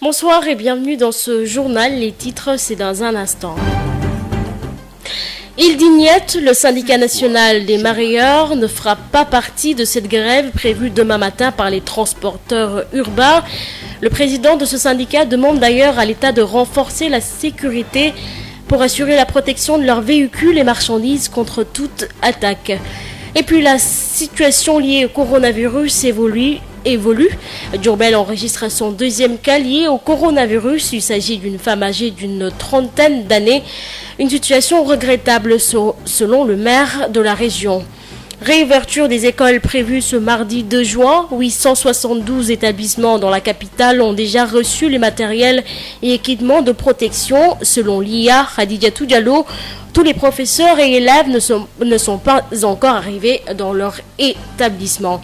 Bonsoir et bienvenue dans ce journal. Les titres, c'est dans un instant. Ildignette, le syndicat national des mareyeurs, ne fera pas partie de cette grève prévue demain matin par les transporteurs urbains. Le président de ce syndicat demande d'ailleurs à l'État de renforcer la sécurité pour assurer la protection de leurs véhicules et marchandises contre toute attaque. Et puis la situation liée au coronavirus évolue. Diourbel enregistre son deuxième cas lié au coronavirus. Il s'agit d'une femme âgée d'une trentaine d'années. Une situation regrettable selon le maire de la région. Réouverture des écoles prévue ce mardi 2 juin. 872 établissements dans la capitale ont déjà reçu les matériels et équipements de protection. Selon l'IA Khadijatou Diallo, tous les professeurs et élèves ne sont pas encore arrivés dans leur établissement.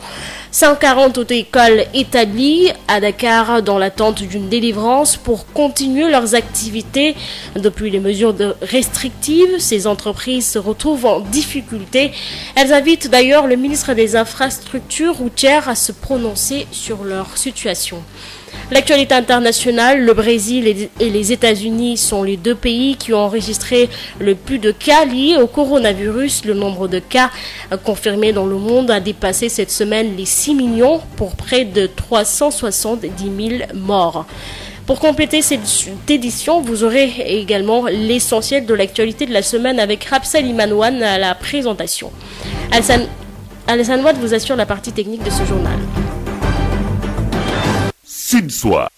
140 auto-écoles établies à Dakar dans l'attente d'une délivrance pour continuer leurs activités. Depuis les mesures restrictives, ces entreprises se retrouvent en difficulté. Elles invitent d'ailleurs le ministre des Infrastructures routières à se prononcer sur leur situation. L'actualité internationale, le Brésil et les États-Unis sont les deux pays qui ont enregistré le plus de cas liés au coronavirus. Le nombre de cas confirmés dans le monde a dépassé cette semaine les 6 millions pour près de 370 000 morts. Pour compléter cette édition, vous aurez également l'essentiel de l'actualité de la semaine avec Rapsal Imanouane à la présentation. Alassane Ouad vous assure la partie technique de ce journal. Sud-Soir.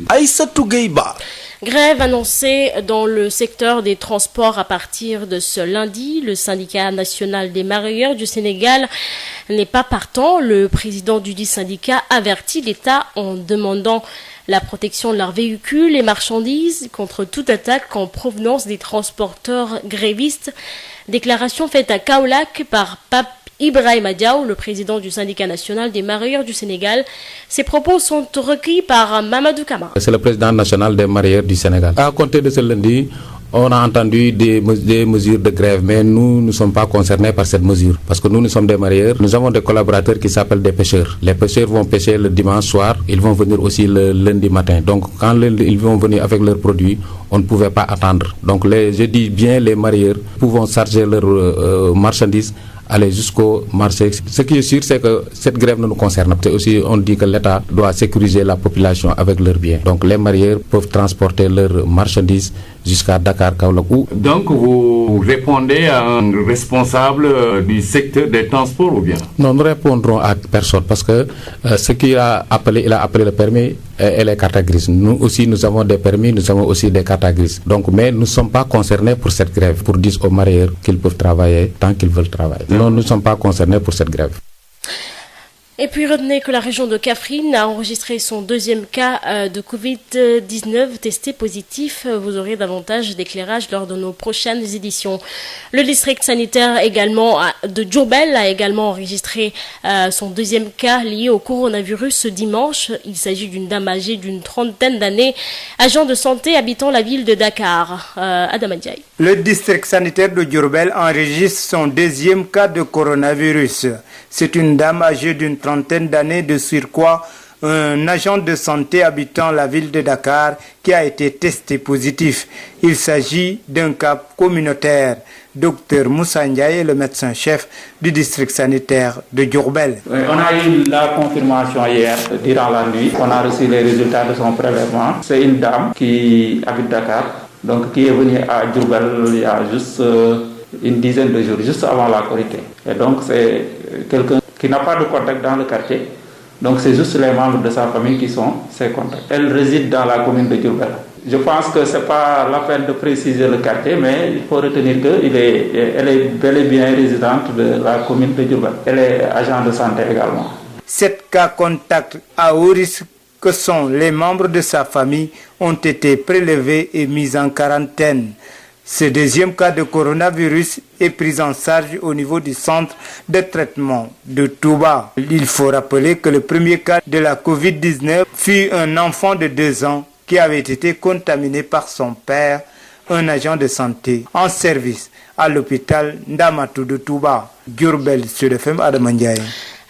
Aïssatou Gueye-Ba. Grève annoncée dans le secteur des transports à partir de ce lundi. Le syndicat national des mareyeurs du Sénégal n'est pas partant. Le président du dit syndicat avertit l'État en demandant la protection de leurs véhicules et marchandises contre toute attaque en provenance des transporteurs grévistes. Déclaration faite à Kaolack par Pape Ibrahima Diaw, le président du syndicat national des mareyeurs du Sénégal. Ces propos sont recueillis par Mamadou Kama. C'est le président national des mareyeurs du Sénégal. À compter de ce lundi, on a entendu des mesures de grève, mais nous ne sommes pas concernés par cette mesure. Parce que nous sommes des mareyeurs. Nous avons des collaborateurs qui s'appellent des pêcheurs. Les pêcheurs vont pêcher le dimanche soir. Ils vont venir aussi le lundi matin. Donc, quand ils vont venir avec leurs produits, on ne pouvait pas attendre. Donc, je dis bien les mareyeurs pouvons charger leurs marchandises, aller jusqu'au marché. Ce qui est sûr, c'est que cette grève ne nous concerne pas. Aussi, on dit que l'État doit sécuriser la population avec leurs biens. Donc, les mareyeurs peuvent transporter leurs marchandises jusqu'à Dakar, Kaolack. Donc, vous répondez à un responsable du secteur des transports ou bien? Non, nous répondrons à personne parce que ce qu'il a appelé, il a appelé le permis et les cartes grises. Nous aussi, nous avons des permis, nous avons aussi des cartes grises. Donc, mais nous ne sommes pas concernés pour cette grève, pour dire aux mareyeurs qu'ils peuvent travailler tant qu'ils veulent travailler. Non, nous ne sommes pas concernés pour cette grève. Et puis retenez que la région de Kaffrine a enregistré son deuxième cas de Covid-19 testé positif. Vous aurez davantage d'éclairage lors de nos prochaines éditions. Le district sanitaire également de Diourbel a également enregistré son deuxième cas lié au coronavirus ce dimanche. Il s'agit d'une dame âgée d'une trentaine d'années, agent de santé habitant la ville de Dakar. Adama Ndiaye. Le district sanitaire de Diourbel enregistre son deuxième cas de coronavirus. C'est une dame âgée d'une trentaine d'années de surcroît, un agent de santé habitant la ville de Dakar qui a été testé positif. Il s'agit d'un cas communautaire. Docteur Moussa Ndiaye est le médecin-chef du district sanitaire de Diourbel. On a eu la confirmation hier, durant la nuit. On a reçu les résultats de son prélèvement. C'est une dame qui habite Dakar, donc qui est venue à Diourbel il y a juste une dizaine de jours, juste avant la Korité. Et donc c'est quelqu'un qui n'a pas de contact dans le quartier. Donc c'est juste les membres de sa famille qui sont ses contacts. Elle réside dans la commune de Diourbel. Je pense que ce n'est pas la peine de préciser le quartier, mais il faut retenir qu'elle est bel et bien résidente de la commune de Diourbel. Elle est agent de santé également. 7 cas contacts à haut risque que sont les membres de sa famille ont été prélevés et mis en quarantaine. Ce deuxième cas de coronavirus est pris en charge au niveau du centre de traitement de Touba. Il faut rappeler que le premier cas de la Covid-19 fut un enfant de 2 ans qui avait été contaminé par son père, un agent de santé en service à l'hôpital Ndamatou de Touba. Diourbel, Sud FM, Adama Ndiaye.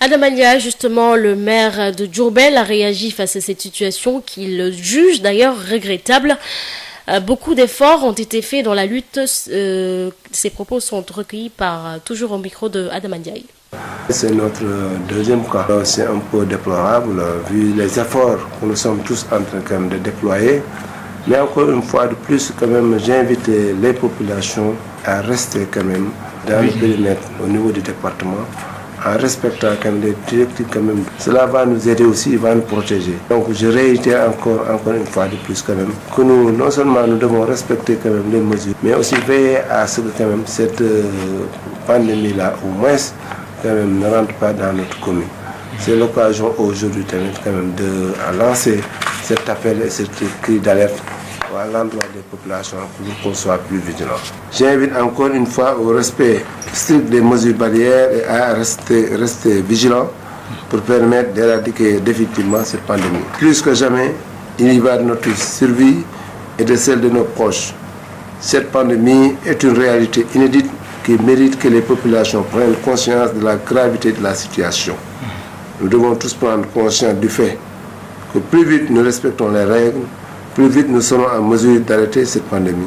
Adamania, justement, le maire de Diourbel a réagi face à cette situation qu'il juge d'ailleurs regrettable. Beaucoup d'efforts ont été faits dans la lutte. Ces propos sont recueillis par toujours au micro de Adamania. C'est notre deuxième cas. C'est un peu déplorable vu les efforts que nous sommes tous en train quand même de déployer. Mais encore une fois de plus, quand même, j'invite les populations à rester quand même dans le périmètre au niveau du département, en respectant quand même les directives quand même. Cela va nous aider aussi, va nous protéger. Donc je réitère encore une fois de plus quand même que nous, non seulement nous devons respecter quand même les mesures, mais aussi veiller à ce que quand même cette pandémie-là, au moins, quand même, ne rentre pas dans notre commune. C'est l'occasion aujourd'hui quand même de lancer cet appel et cet cri d'alerte à l'endroit des populations pour qu'on soit plus vigilants. J'invite encore une fois au respect strict des mesures barrières et à rester vigilants pour permettre d'éradiquer définitivement cette pandémie. Plus que jamais, il y va de notre survie et de celle de nos proches. Cette pandémie est une réalité inédite qui mérite que les populations prennent conscience de la gravité de la situation. Nous devons tous prendre conscience du fait que plus vite nous respectons les règles, plus vite nous serons en mesure d'arrêter cette pandémie.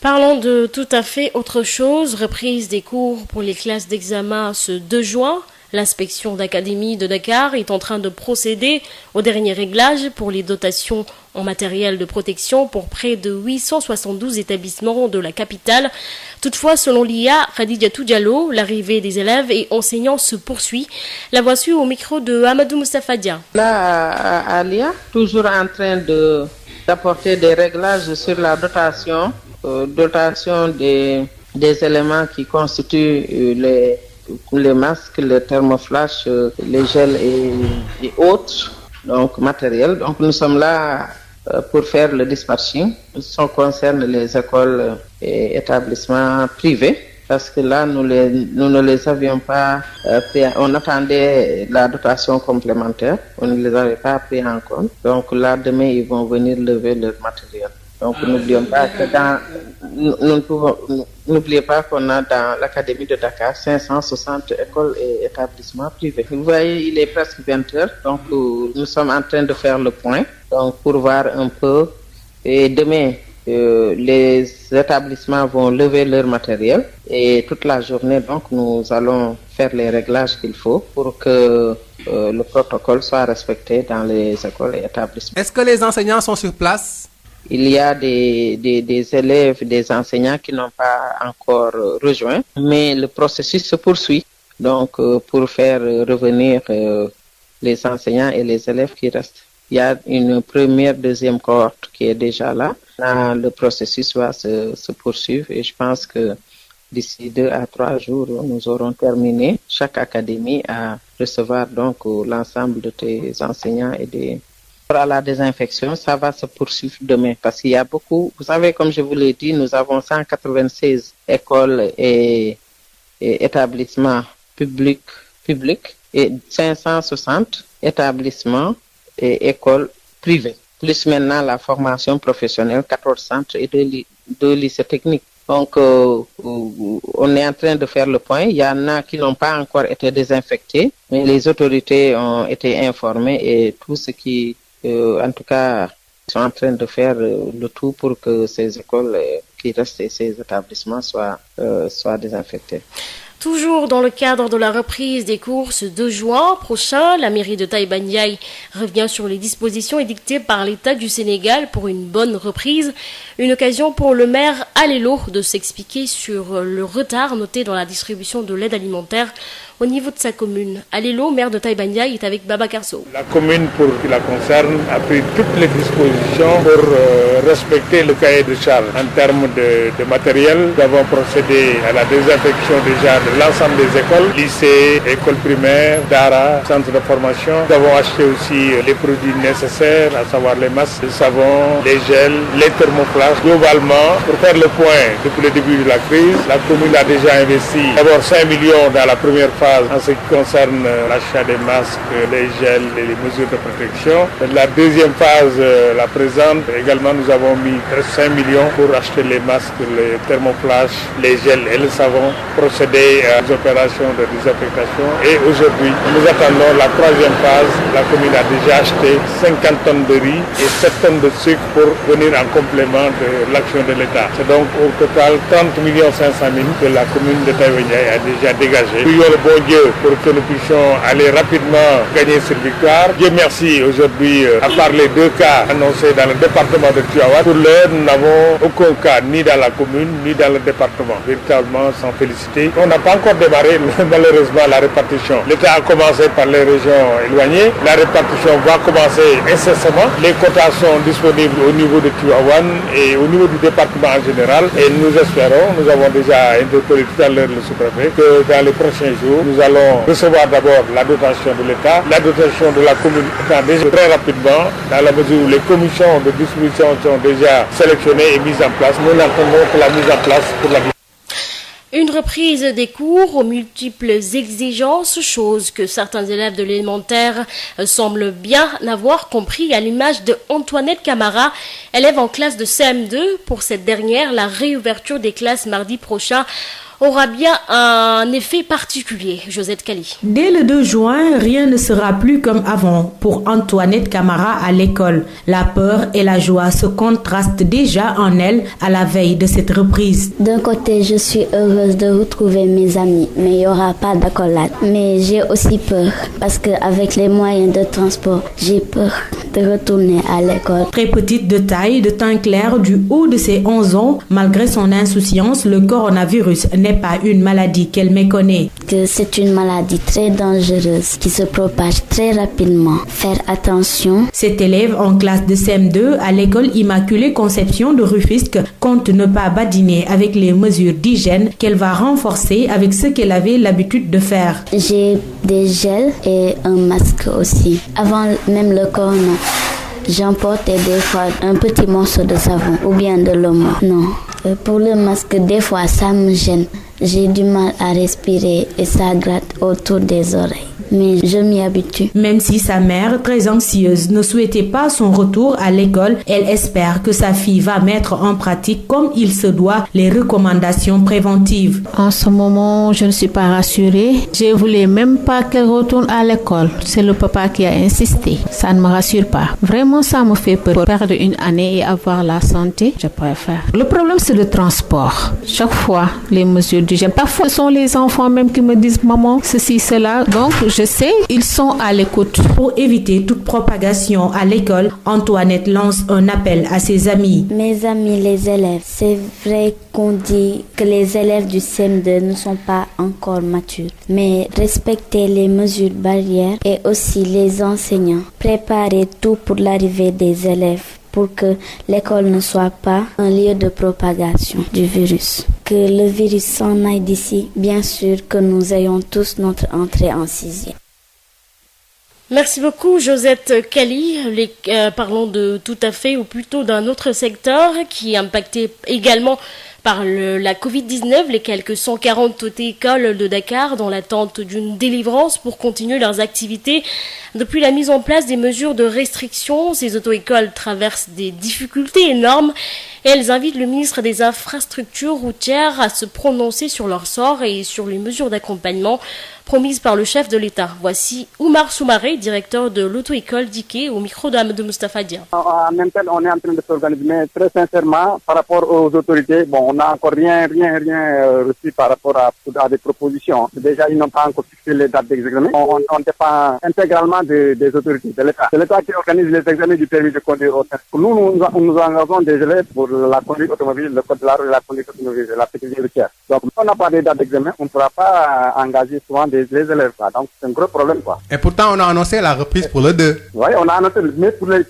Parlons de tout à fait autre chose. Reprise des cours pour les classes d'examen ce 2 juin. L'inspection d'académie de Dakar est en train de procéder au dernier réglage pour les dotations en matériel de protection pour près de 872 établissements de la capitale. Toutefois, selon l'IA Khadijatou Diallo, l'arrivée des élèves et enseignants se poursuit. La voici au micro de Amadou Moustapha Dia. Là, à l'IA, toujours en train d'apporter des réglages sur la dotation des éléments qui constituent les masques, les thermoflash, les gels et autres, donc matériel. Donc nous sommes là pour faire le dispatching. Ça concerne les écoles et établissements privés, parce que là nous ne les avions pas pris. On attendait la dotation complémentaire, on ne les avait pas pris en compte. Donc là demain ils vont venir lever leur matériel. Donc n'oublions pas que n'oubliez pas qu'on a dans l'Académie de Dakar 560 écoles et établissements privés. Vous voyez, il est presque 20 heures, donc nous sommes en train de faire le point, donc pour voir un peu. Et demain, les établissements vont lever leur matériel et toute la journée, donc nous allons faire les réglages qu'il faut pour que le protocole soit respecté dans les écoles et établissements. Est-ce que les enseignants sont sur place? Il y a des élèves, des enseignants qui n'ont pas encore rejoint, mais le processus se poursuit. Donc, pour faire revenir les enseignants et les élèves qui restent. Il y a une première, deuxième cohorte qui est déjà là. Là, le processus va se poursuivre et je pense que d'ici 2 à 3 jours, nous aurons terminé chaque académie à recevoir donc l'ensemble de tes enseignants et des... À la désinfection, ça va se poursuivre demain parce qu'il y a beaucoup, vous savez, comme je vous l'ai dit, nous avons 196 écoles et établissements publics et 560 établissements et écoles privées. Plus maintenant la formation professionnelle, 14 centres et 2 lycées techniques. Donc, on est en train de faire le point. Il y en a qui n'ont pas encore été désinfectés, mais les autorités ont été informées et tout ce qui en tout cas, ils sont en train de faire le tout pour que ces écoles qui restent et ces établissements soient désinfectés. Toujours dans le cadre de la reprise des cours ce 2 juin prochain, la mairie de Taïba Ndiaye revient sur les dispositions édictées par l'État du Sénégal pour une bonne reprise. Une occasion pour le maire Alelo de s'expliquer sur le retard noté dans la distribution de l'aide alimentaire au niveau de sa commune. Alelo, maire de Taïba Ndiaye, est avec Babacar Sow. La commune, pour ce qui la concerne, a pris toutes les dispositions pour respecter le cahier de charge. En termes de matériel, nous avons procédé à la désinfection déjà de l'ensemble des écoles, lycées, écoles primaires, DARA, centres de formation. Nous avons acheté aussi les produits nécessaires, à savoir les masques, le savon, les gels, les thermoflash. Globalement, pour faire le point depuis le début de la crise, la commune a déjà investi d'abord 5 millions dans la première phase phase en ce qui concerne l'achat des masques, les gels et les mesures de protection. La deuxième phase, la présente, également nous avons mis 5 millions pour acheter les masques, les thermoflash, les gels et le savon, procéder aux opérations de désinfectation. Et aujourd'hui, nous attendons la troisième phase. La commune a déjà acheté 50 tonnes de riz et 7 tonnes de sucre pour venir en complément de l'action de l'État. C'est donc au total 30 500 000 que la commune de Taïwandiaï a déjà dégagé. Prions le bon Dieu pour que nous puissions aller rapidement gagner cette victoire. Dieu merci, aujourd'hui, à part les 2 cas annoncés dans le département de Tivaouane, pour l'heure, nous n'avons aucun cas ni dans la commune ni dans le département. Véritablement, sans féliciter. On n'a pas encore démarré malheureusement la répartition. L'État a commencé par les régions éloignées. La répartition va commencer incessamment. Les quotas sont disponibles au niveau de Tivaouane et au niveau du département en général. Et nous espérons, nous avons déjà interpellé tout à l'heure le sous-préfet, que dans les prochains jours, nous allons recevoir d'abord la dotation de l'État, la dotation de la commune étant déjà très rapidement, dans la mesure où les commissions de distribution sont déjà sélectionnées et mises en place. Nous n'attendons que la mise en place pour la. Une reprise des cours aux multiples exigences, chose que certains élèves de l'élémentaire semblent bien avoir compris, à l'image de Antoinette Camara, élève en classe de CM2. Pour cette dernière, la réouverture des classes mardi prochain aura bien un effet particulier. Josette Kali. Dès le 2 juin, rien ne sera plus comme avant pour Antoinette Camara à l'école. La peur et la joie se contrastent déjà en elle à la veille de cette reprise. D'un côté, je suis heureuse de retrouver mes amis, mais il n'y aura pas d'accolade. Mais j'ai aussi peur, parce qu'avec les moyens de transport, j'ai peur de retourner à l'école. Très petite de taille, de teint clair, du haut de ses 11 ans, malgré son insouciance, le coronavirus n'est pas une maladie qu'elle méconnaît. Que c'est une maladie très dangereuse qui se propage très rapidement. Faire attention. Cette élève en classe de CM2 à l'école Immaculée Conception de Rufisque compte ne pas badiner avec les mesures d'hygiène qu'elle va renforcer avec ce qu'elle avait l'habitude de faire. J'ai des gels et un masque aussi. Avant même le corona, j'emportais des fois un petit morceau de savon ou bien de l'omo. Non. Pour le masque, des fois, ça me gêne. J'ai du mal à respirer et ça gratte autour des oreilles. Mais je m'y habitue. Même si sa mère, très anxieuse, ne souhaitait pas son retour à l'école, elle espère que sa fille va mettre en pratique comme il se doit les recommandations préventives. En ce moment, je ne suis pas rassurée. Je ne voulais même pas qu'elle retourne à l'école. C'est le papa qui a insisté. Ça ne me rassure pas. Vraiment, ça me fait peur. Perdre une année et avoir la santé, je préfère. Le problème, c'est le transport. Chaque fois, les mesures d'hygiène. Parfois, ce sont les enfants même qui me disent « Maman, ceci, cela ». Donc, je sais, ils sont à l'écoute. Pour éviter toute propagation à l'école, Antoinette lance un appel à ses amis. Mes amis, les élèves, c'est vrai qu'on dit que les élèves du CM2 ne sont pas encore matures, mais respectez les mesures barrières et aussi les enseignants. Préparez tout pour l'arrivée des élèves, pour que l'école ne soit pas un lieu de propagation du virus. Que le virus s'en aille d'ici, bien sûr que nous ayons tous notre entrée en 6e. Merci beaucoup Josette Kali. Parlons de tout à fait, ou plutôt d'un autre secteur qui est impacté également par la Covid-19, les quelques 140 auto-écoles de Dakar dans l'attente d'une délivrance pour continuer leurs activités. Depuis la mise en place des mesures de restriction, ces auto-écoles traversent des difficultés énormes et elles invitent le ministre des Infrastructures routières à se prononcer sur leur sort et sur les mesures d'accompagnement promises par le chef de l'État. Voici Oumar Soumaré, directeur de l'auto-école d'Iké, au micro de Moustapha Dia. En même temps, on est en train de s'organiser, mais très sincèrement, par rapport aux autorités, on n'a encore rien reçu par rapport à des propositions. Déjà, ils n'ont pas encore fixé les dates d'examen. On dépend intégralement des autorités, de l'État. C'est l'État qui organise les examens du permis de conduire au sein. Nous engageons des élèves pour la conduite automobile, le code de la route et la conduite automobile, la sécurité routière. Donc, si on n'a pas de date d'examen, on ne pourra pas engager souvent les élèves. Donc, c'est un gros problème. Et pourtant, on a annoncé la reprise pour le 2. Oui, on a annoncé, mais pour le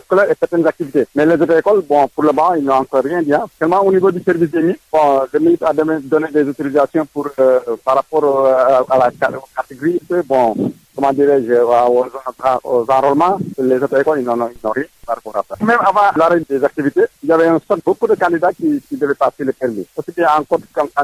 scolaire et certaines activités. Mais les autres écoles, pour le moment, ils n'ont encore rien dit. Seulement au niveau du service des ministres, le ministre a donné des autorisations par rapport à la catégorie. comment dirais-je, aux enrôlements, les autres écoles, ils n'ont rien par rapport à ça. Même avant l'arrêt des activités, il y avait beaucoup de candidats qui devaient passer le permis, aussi bien en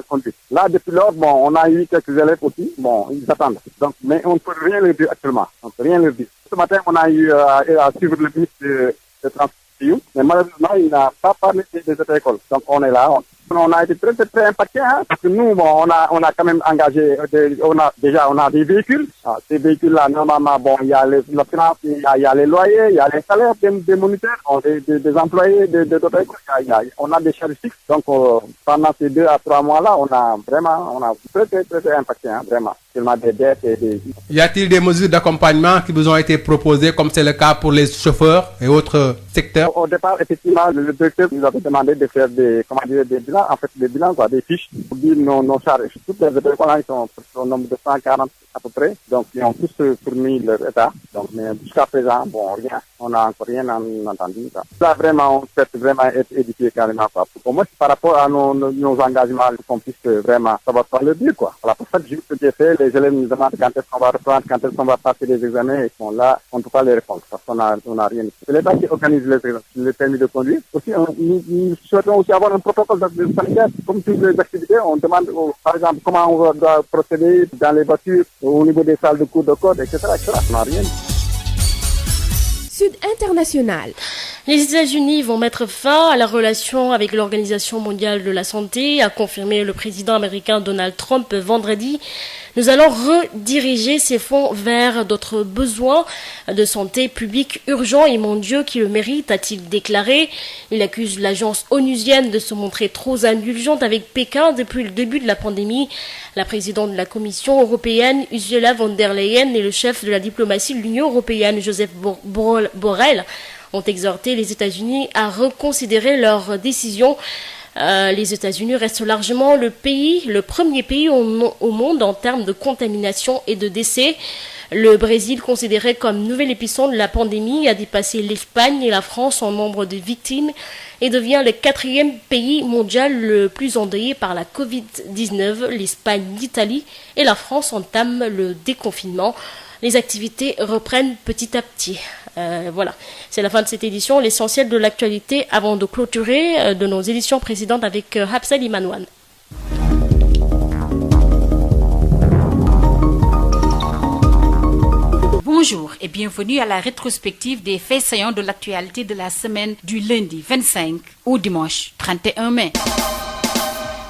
conduite. Là, depuis lors, on a eu quelques élèves aussi, ils attendent. Donc, mais on ne peut rien leur dire actuellement. On ne peut rien leur dire. Ce matin, on a eu à suivre le ministre de Transport, mais malheureusement, il n'a pas parlé des autres écoles. Donc, on est là. On a été très impactés, parce que nous, on a quand même engagé, on a des véhicules. Ces véhicules-là, normalement, il y a le finance, il y a les loyers, il y a les salaires des moniteurs, des employés d'autres écoles. On a des charges fixes. Donc, pendant ces 2 à 3 mois-là, on a très impacté, vraiment. Des dettes et des... Y a-t-il des mesures d'accompagnement qui vous ont été proposées, comme c'est le cas pour les chauffeurs et autres secteurs? Au départ, effectivement, le directeur nous avait demandé de faire des bilans, des fiches pour dire nos charges. Toutes les écoles, ils sont au nombre de 140 à peu près, donc ils ont tous fourni leur état. Donc, mais jusqu'à présent, rien. On n'a encore rien entendu. Là, vraiment, on peut vraiment être édifié carrément, quoi. Pour moi, par rapport à nos engagements, qu'on puisse vraiment savoir pas le dire, quoi. Voilà, pour ça que j'ai fait, les élèves nous demandent quand est-ce qu'on va reprendre, quand est-ce qu'on va passer les examens, et sont là, on ne peut pas les répondre, parce qu'on n'a rien. C'est l'État qui organise les permis de conduire. Aussi, nous souhaitons aussi avoir un protocole de sanitaire. Comme toutes les activités, on demande, par exemple, comment on doit procéder dans les voitures, au niveau des salles de cours de code, etc. On n'a rien. Sud International. Les États-Unis vont mettre fin à la relation avec l'Organisation mondiale de la santé, a confirmé le président américain Donald Trump vendredi. Nous allons rediriger ces fonds vers d'autres besoins de santé publique urgents et mondiaux qui le méritent, a-t-il déclaré. Il accuse l'agence onusienne de se montrer trop indulgente avec Pékin depuis le début de la pandémie. La présidente de la Commission européenne, Ursula von der Leyen, et le chef de la diplomatie de l'Union européenne, Joseph Borrell, ont exhorté les États-Unis à reconsidérer leurs décisions. Les États-Unis restent largement le premier pays au monde en termes de contamination et de décès. Le Brésil, considéré comme nouvel épicentre de la pandémie, a dépassé l'Espagne et la France en nombre de victimes et devient le 4e pays mondial le plus endeuillé par la Covid-19. L'Espagne, l'Italie et la France entament le déconfinement. Les activités reprennent petit à petit. Voilà, c'est la fin de cette édition. L'essentiel de l'actualité avant de clôturer de nos éditions précédentes avec Hapsel Imanouane. Bonjour et bienvenue à la rétrospective des faits saillants de l'actualité de la semaine du lundi 25 au dimanche 31 mai.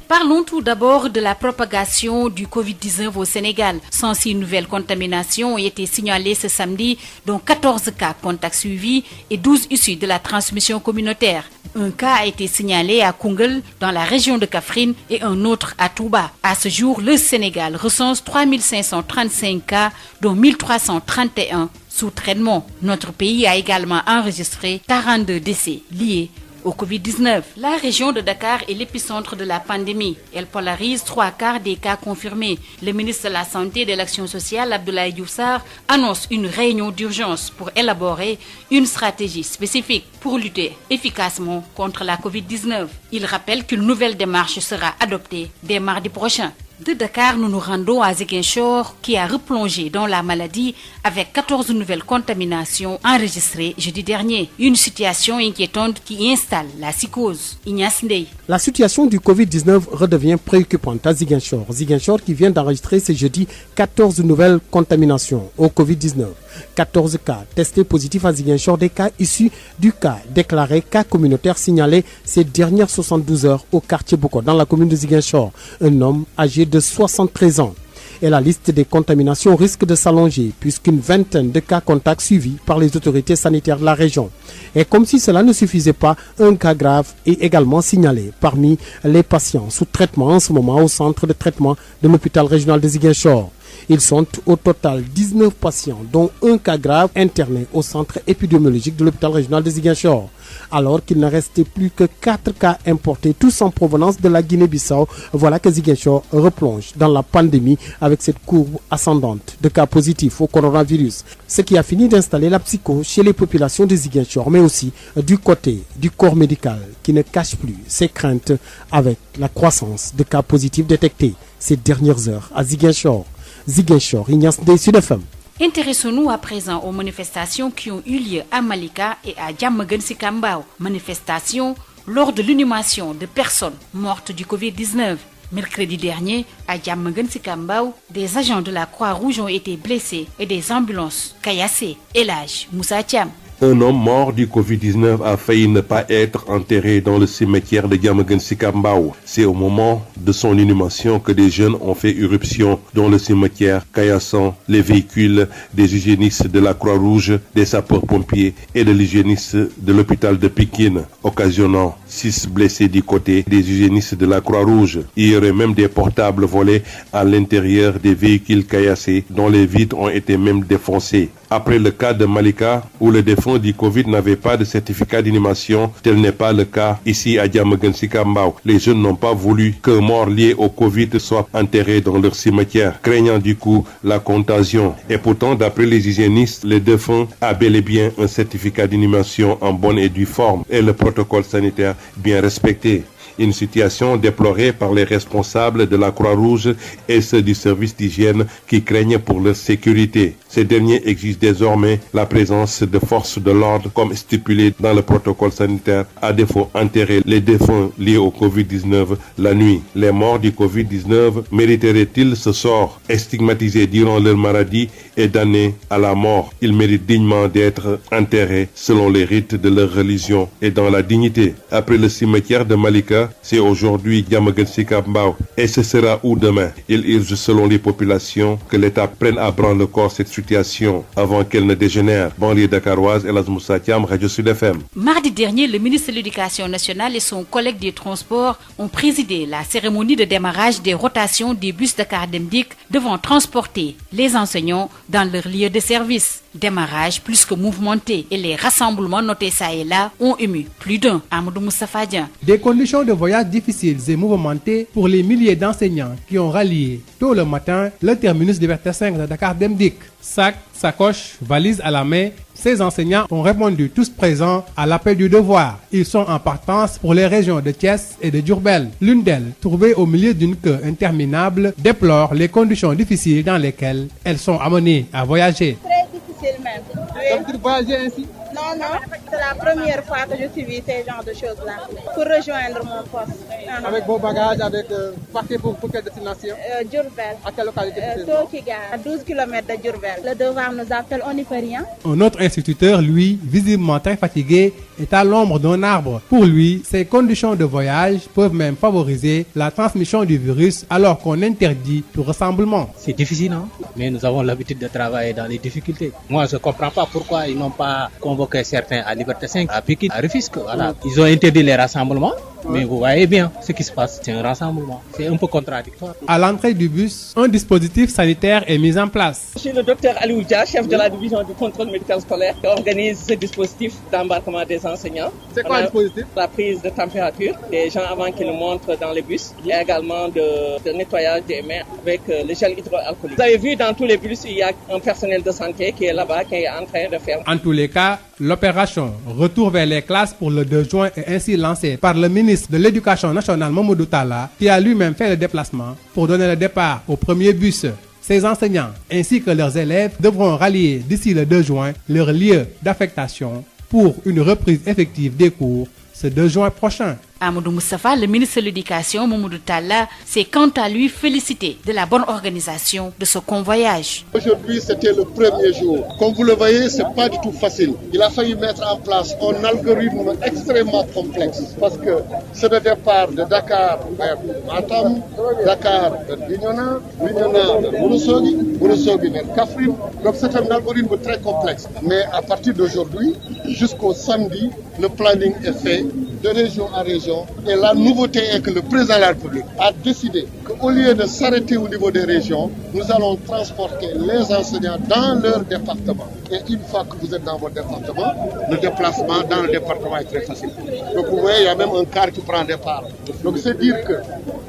Parlons tout d'abord de la propagation du Covid-19 au Sénégal. 106 nouvelles contaminations ont été signalées ce samedi, dont 14 cas contacts suivis et 12 issus de la transmission communautaire. Un cas a été signalé à Koungheul, dans la région de Kaffrine, et un autre à Touba. À ce jour, le Sénégal recense 3535 cas, dont 1331 sous traitement. Notre pays a également enregistré 42 décès liés au Covid-19. La région de Dakar est l'épicentre de la pandémie. Elle polarise 3/4 des cas confirmés. Le ministre de la Santé et de l'Action sociale, Abdoulaye Diouf Sarr, annonce une réunion d'urgence pour élaborer une stratégie spécifique pour lutter efficacement contre la Covid-19. Il rappelle qu'une nouvelle démarche sera adoptée dès mardi prochain. De Dakar, nous nous rendons à Ziguinchor, qui a replongé dans la maladie avec 14 nouvelles contaminations enregistrées jeudi dernier. Une situation inquiétante qui installe la psychose. Ignace Ndeye. La situation du Covid-19 redevient préoccupante à Ziguinchor. Ziguinchor qui vient d'enregistrer ce jeudi 14 nouvelles contaminations au Covid-19. 14 cas testés positifs à Ziguinchor, des cas issus du cas déclaré cas communautaire signalé ces dernières 72 heures au quartier Boko, dans la commune de Ziguinchor. Un homme âgé de 73 ans. Et la liste des contaminations risque de s'allonger puisqu'une vingtaine de cas contacts suivis par les autorités sanitaires de la région. Et comme si cela ne suffisait pas, un cas grave est également signalé parmi les patients sous traitement en ce moment au centre de traitement de l'hôpital régional de Ziguinchor. Ils sont au total 19 patients, dont un cas grave interné au centre épidémiologique de l'hôpital régional de Ziguinchor. Alors qu'il ne restait plus que 4 cas importés, tous en provenance de la Guinée-Bissau, voilà que Ziguinchor replonge dans la pandémie avec cette courbe ascendante de cas positifs au coronavirus. Ce qui a fini d'installer la psychose chez les populations de Ziguinchor, mais aussi du côté du corps médical qui ne cache plus ses craintes avec la croissance de cas positifs détectés ces dernières heures à Ziguinchor. Ziguinchor, Ignace Ndeye, Sud FM. Intéressons-nous à présent aux manifestations qui ont eu lieu à Malika et à Diamaguène Sicap Mbao. Manifestations lors de l'inhumation de personnes mortes du Covid-19. Mercredi dernier, à Diamaguène Sicap Mbao, des agents de la Croix-Rouge ont été blessés et des ambulances caillassées. El Hadj Moussa Thiam. Un homme mort du Covid-19 a failli ne pas être enterré dans le cimetière de Diamaguène Sicap Mbao. C'est au moment de son inhumation que des jeunes ont fait irruption dans le cimetière, caillassant les véhicules des hygiénistes de la Croix-Rouge, des sapeurs-pompiers et de l'hygiéniste de l'hôpital de Pikine, occasionnant 6 blessés du côté des hygiénistes de la Croix-Rouge. Il y aurait même des portables volés à l'intérieur des véhicules caillassés dont les vitres ont été même défoncées. Après le cas de Malika, où le défunt du Covid n'avait pas de certificat d'inhumation, tel n'est pas le cas ici à Diamaguène Sicap Mbao. Les jeunes n'ont pas voulu qu'un mort lié au Covid soit enterré dans leur cimetière, craignant du coup la contagion. Et pourtant, d'après les hygiénistes, le défunt a bel et bien un certificat d'inhumation en bonne et due forme et le protocole sanitaire bien respecté. Une situation déplorée par les responsables de la Croix-Rouge et ceux du service d'hygiène qui craignent pour leur sécurité. Ces derniers exigent désormais la présence de forces de l'ordre comme stipulé dans le protocole sanitaire, à défaut enterrer les défunts liés au Covid-19 la nuit. Les morts du Covid-19 mériteraient-ils ce sort? Stigmatisés durant leur maladie et damnés à la mort, ils méritent dignement d'être enterrés selon les rites de leur religion et dans la dignité. Après le cimetière de Malika, c'est aujourd'hui Diamaguène Sicap Mbao et ce sera où demain. Il urge selon les populations que l'État prenne à bras le corps cette situation avant qu'elle ne dégénère. Banlieue dakaroise, El Hadj Moussa Thiam, Radio Sud FM. Mardi dernier, le ministre de l'Éducation nationale et son collègue des Transports ont présidé la cérémonie de démarrage des rotations des bus Dakar Dem Dikk devant transporter les enseignants dans leur lieu de service. Démarrage plus que mouvementé et les rassemblements notés ça et là ont ému plus d'un. Amadou Moustapha Dian. Des conditions de voyage difficiles et mouvementées pour les milliers d'enseignants qui ont rallié tôt le matin le terminus Liberté 5 de Dakar Dem Dikk. Sacs, sacoches, valises à la main, ces enseignants ont répondu tous présents à l'appel du devoir. Ils sont en partance pour les régions de Thiès et de Diourbel. L'une d'elles, trouvée au milieu d'une queue interminable, déplore les conditions difficiles dans lesquelles elles sont amenées à voyager. Très difficile même. Donc tu voyages ainsi? Non, c'est la première fois que je subis ces genres de choses-là pour rejoindre mon poste. Avec vos bagages, avec partez pour quelle destination? Diourbel. À quelle localité? Tokiga, à 12 km de Diourbel. Le devoir nous appelle, on n'y peut rien. Un autre instituteur, lui, visiblement très fatigué, est à l'ombre d'un arbre. Pour lui, ces conditions de voyage peuvent même favoriser la transmission du virus alors qu'on interdit tout rassemblement. C'est difficile, non? Mais nous avons l'habitude de travailler dans les difficultés. Moi, je ne comprends pas pourquoi ils n'ont pas convoqué certains à Liberté 5, à Pikine, à Rufisque. Voilà. Ils ont interdit les rassemblements, mais vous voyez bien ce qui se passe. C'est un rassemblement. C'est un peu contradictoire. À l'entrée du bus, un dispositif sanitaire est mis en place. Je suis le docteur Aliou Dia, chef de la division du contrôle médical scolaire, qui organise ce dispositif d'embarquement des enseignants. C'est quoi le dispositif? La prise de température des gens avant qu'ils montrent dans les bus. Il y a également de nettoyage des mains avec le gel hydroalcoolique. Vous avez vu dans tous les bus, il y a un personnel de santé qui est là-bas, qui est en train de faire. En tous les cas, l'opération Retour vers les classes pour le 2 juin est ainsi lancée par le ministre de l'Éducation nationale Mamadou Talla, qui a lui-même fait le déplacement pour donner le départ au premier bus. Ces enseignants ainsi que leurs élèves devront rallier d'ici le 2 juin leur lieu d'affectation pour une reprise effective des cours ce 2 juin prochain. Amadou Moustapha, le ministre de l'Éducation, Mamadou Talla, s'est quant à lui félicité de la bonne organisation de ce convoyage. Aujourd'hui, c'était le premier jour. Comme vous le voyez, ce n'est pas du tout facile. Il a fallu mettre en place un algorithme extrêmement complexe parce que c'est le départ de Dakar vers Matam, Dakar vers Bignona, Bignona vers Ourossogui, Ourossogui vers Kaffrine. Donc c'est un algorithme très complexe. Mais à partir d'aujourd'hui, jusqu'au samedi, le planning est fait de région à région. Et la nouveauté est que le président de la République a décidé qu'au lieu de s'arrêter au niveau des régions, nous allons transporter les enseignants dans leur département. Et une fois que vous êtes dans votre département, le déplacement dans le département est très facile. Donc vous voyez, il y a même un car qui prend départ. Donc c'est dire que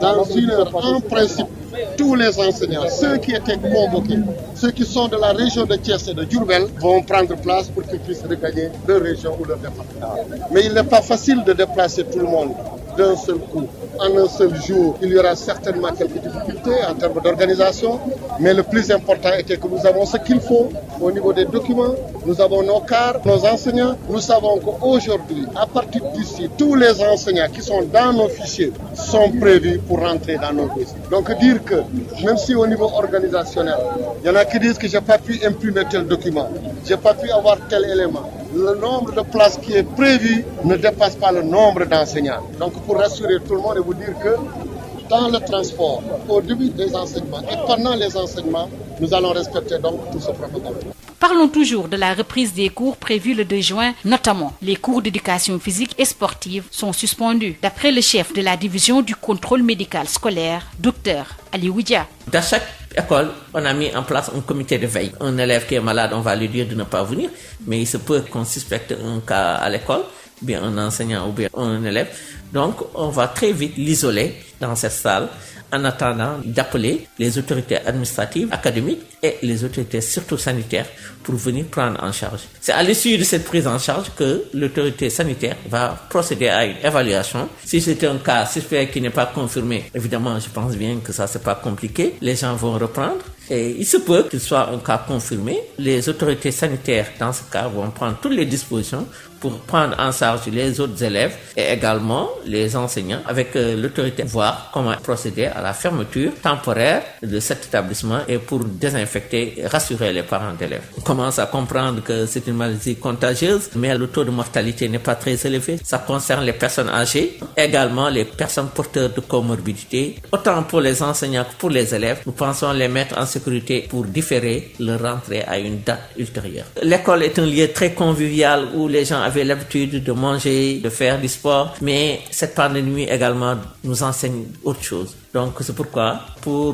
dans une heure, en principe, tous les enseignants, ceux qui étaient convoqués, ceux qui sont de la région de Thiès et de Diourbel, vont prendre place pour qu'ils puissent regagner leur région ou leur département. Mais il n'est pas facile de déplacer tout le monde. d'un seul coup, en un seul jour, il y aura certainement quelques difficultés en termes d'organisation, mais le plus important était que nous avons ce qu'il faut au niveau des documents, nous avons nos cars, nos enseignants, nous savons qu'aujourd'hui, à partir d'ici, tous les enseignants qui sont dans nos fichiers sont prévus pour rentrer dans nos dossiers. Donc dire que, même si au niveau organisationnel, il y en a qui disent que je n'ai pas pu imprimer tel document, je n'ai pas pu avoir tel élément, le nombre de places qui est prévu ne dépasse pas le nombre d'enseignants. Donc pour rassurer tout le monde et vous dire que dans le transport, au début des enseignements et pendant les enseignements, nous allons respecter donc tout ce protocole. Parlons toujours de la reprise des cours prévus le 2 juin, notamment les cours d'éducation physique et sportive sont suspendus. D'après le chef de la division du contrôle médical scolaire, Dr Ali Oudia. Dans chaque école, on a mis en place un comité de veille. Un élève qui est malade, on va lui dire de ne pas venir, mais il se peut qu'on suspecte un cas à l'école, bien un enseignant ou bien un élève. Donc, on va très vite l'isoler dans cette salle en attendant d'appeler les autorités administratives, académiques et les autorités surtout sanitaires pour venir prendre en charge. C'est à l'issue de cette prise en charge que l'autorité sanitaire va procéder à une évaluation. Si c'est un cas suspect qui n'est pas confirmé, évidemment, je pense bien que ça, c'est pas compliqué. Les gens vont reprendre. Et il se peut qu'il soit un cas confirmé. Les autorités sanitaires, dans ce cas, vont prendre toutes les dispositions pour prendre en charge les autres élèves et également les enseignants avec l'autorité, voir comment procéder à la fermeture temporaire de cet établissement et pour désinfecter et rassurer les parents d'élèves. On commence à comprendre que c'est une maladie contagieuse, mais le taux de mortalité n'est pas très élevé. Ça concerne les personnes âgées, également les personnes porteuses de comorbidité. Autant pour les enseignants que pour les élèves, nous pensons les mettre en sécurité pour différer leur rentrée à une date ultérieure. L'école est un lieu très convivial où les gens avaient l'habitude de manger, de faire du sport, mais cette pandémie également nous enseigne autre chose. Donc c'est pourquoi, pour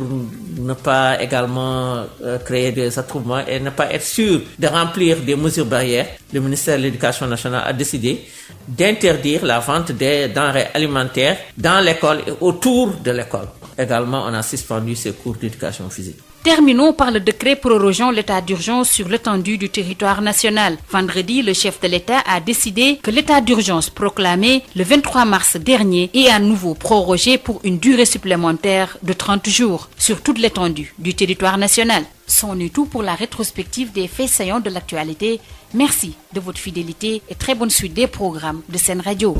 ne pas également créer des attroupements et ne pas être sûr de remplir des mesures barrières, le ministère de l'Éducation nationale a décidé d'interdire la vente des denrées alimentaires dans l'école et autour de l'école. Également, on a suspendu ces cours d'éducation physique. Terminons par le décret prorogeant l'état d'urgence sur l'étendue du territoire national. Vendredi, le chef de l'État a décidé que l'état d'urgence proclamé le 23 mars dernier est à nouveau prorogé pour une durée supplémentaire de 30 jours sur toute l'étendue du territoire national. C'en est tout pour la rétrospective des faits saillants de l'actualité. Merci de votre fidélité et très bonne suite des programmes de Sen Radio.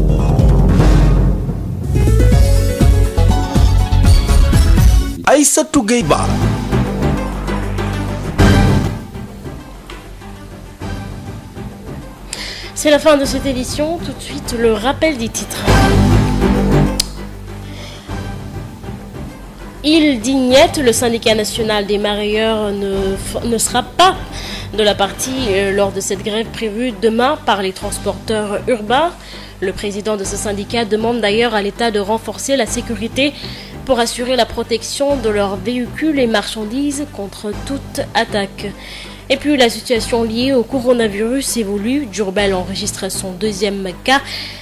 Aïssatou Gueye-Ba. C'est la fin de cette édition. Tout de suite, le rappel des titres. Île d'Ignette, le syndicat national des mareyeurs ne sera pas de la partie lors de cette grève prévue demain par les transporteurs urbains. Le président de ce syndicat demande d'ailleurs à l'État de renforcer la sécurité pour assurer la protection de leurs véhicules et marchandises contre toute attaque. Et puis la situation liée au coronavirus évolue. Diourbel enregistre son deuxième cas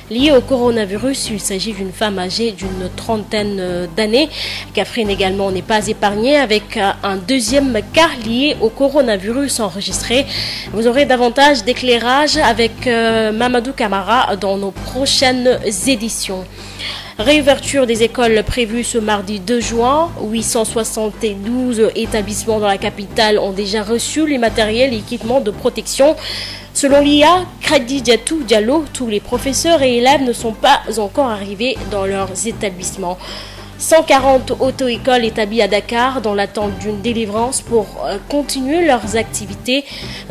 lié au coronavirus. Il s'agit d'une femme âgée d'une 30aine d'années. Kaffrine également n'est pas épargnée avec un deuxième cas lié au coronavirus enregistré. Vous aurez davantage d'éclairage avec Mamadou Camara dans nos prochaines éditions. Réouverture des écoles prévue ce mardi 2 juin. 872 établissements dans la capitale ont déjà reçu les matériels et équipements de protection. Selon l'IA, Kradi Diallo, tous les professeurs et élèves ne sont pas encore arrivés dans leurs établissements. 140 auto-écoles établies à Dakar dans l'attente d'une délivrance pour continuer leurs activités.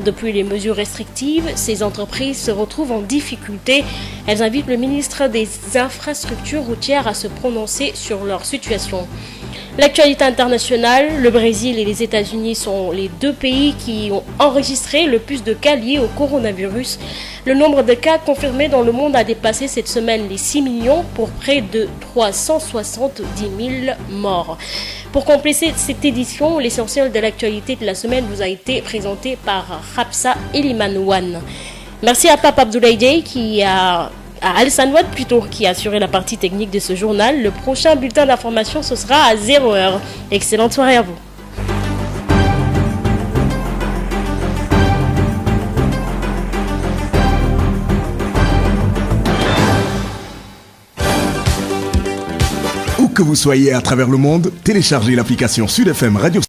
Depuis les mesures restrictives, ces entreprises se retrouvent en difficulté. Elles invitent le ministre des Infrastructures routières à se prononcer sur leur situation. L'actualité internationale, le Brésil et les États-Unis sont les deux pays qui ont enregistré le plus de cas liés au coronavirus. Le nombre de cas confirmés dans le monde a dépassé cette semaine les 6 millions pour près de 370 000 morts. Pour compléter cette édition, l'essentiel de l'actualité de la semaine vous a été présenté par Rapsa Elimanouane. Merci à Pape Abdoulaye à Alsan Wad plutôt, qui a assuré la partie technique de ce journal. Le prochain bulletin d'information, ce sera à 0h. Excellente soirée à vous. que vous soyez à travers le monde, téléchargez l'application Sud FM Radio